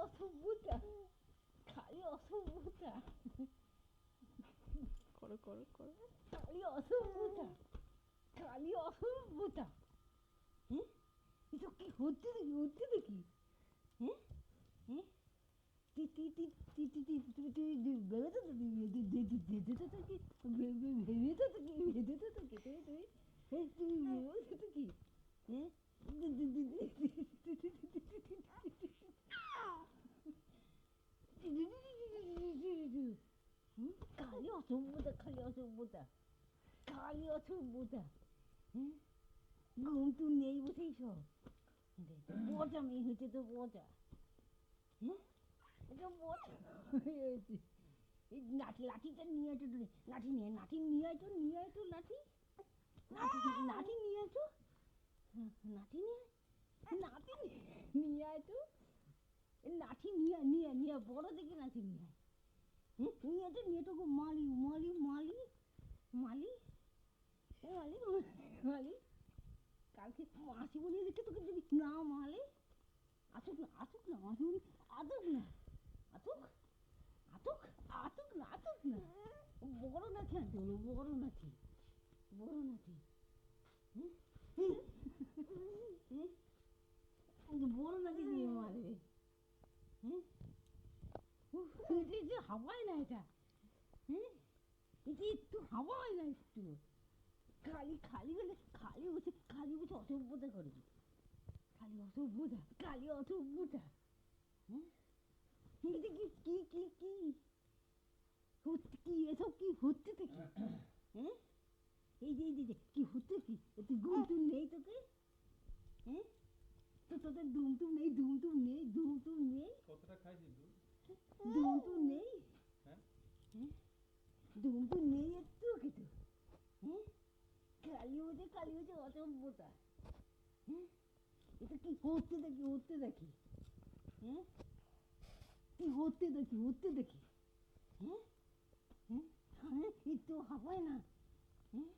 অসভ্যতা, খালি অসভ্যতা, করো করো করো। খালি অসভ্যতা, খালি অসভ্যতা। হ্যাঁ, এসব কি হচ্ছে দেখি, হচ্ছে দেখি। হ্যাঁ হ্যাঁ, ভেবেছো তো তুমি, ভেবেছো তো কি, ভেবেছো তো কি, ভেবেছো তো কি তুমি, তুমি ভেবেছো তো কি? হ্যাঁ, খালি অসভ্যতা, খালি অসভ্যতা, খালি অসভ্যতা। হ্যাঁ, ঘুম টুম নেই বসেই সব পচা মেয়ে হয়েছে তো, পচা। হ্যাঁ, এটা পচা হয়েছে। এই লাঠিটা নিয়ে আয় তো, লাঠি নিয়ে আয়, লাঠি নিয়ে আয় তো, নিয়ে আয় তো লাঠি, লাঠি লাঠি নিয়ে আয় তো, লাঠি নিয়ে আয়, লাঠি নিয়ে আয় তো, লাঠি নিয়ে আয়, নিয়ে আয়, নিয়ে আয়, বড় দেখে লাঠি নিয়ে আয়। নিয়ে তো, নিয়ে তো, মালি মালি মালি মালি, এ মালি মালি, কালকে মাসি বলে রেখে তোকে যদি না মালে, আসুক না, আসুক না, মাসি বলি আসুক না, আসুক, আসুক, আসুক না, আসুক না, বড় নাকি আনতে হলো, বড় নাকি, বড় নাকি, বড় নাকি নিয়ে মারবে। হ্যাঁ, এটা যে হাওয়ায় না, এটা, হ্যাঁ, এটা একটু হাওয়া হয় না একটু, খালি খালি বলে, খালি বসে, খালি বসে অসভ্যতা করবি, খালি অসভ্যতা, খালি অসভ্যতা। হ্যাঁ, এটা কি কি কি কি হচ্ছে, কি এসব কি হচ্ছে তো কি? হ্যাঁ, এই যে কি হচ্ছে কি, তুই ঘুম টুম নেই তোকে? হ্যাঁ, তো তোদের ধুম টুম নেই, ধুম টুম নেই, ধুম টুম নেই, কতটা খাইছিস তুই? ধুম টুম নেই, হ্যাঁ, হ্যাঁ, ধুম টুম নেই একটু কিছু। হ্যাঁ, খালি হচ্ছে অসভ্যতা। হ্যাঁ, এটা কি হচ্ছে দেখি, হচ্ছে দেখি। হ্যাঁ, কি হচ্ছে দেখি, হচ্ছে দেখি। হ্যাঁ হ্যাঁ, একটু হাঁপায় না। হ্যাঁ,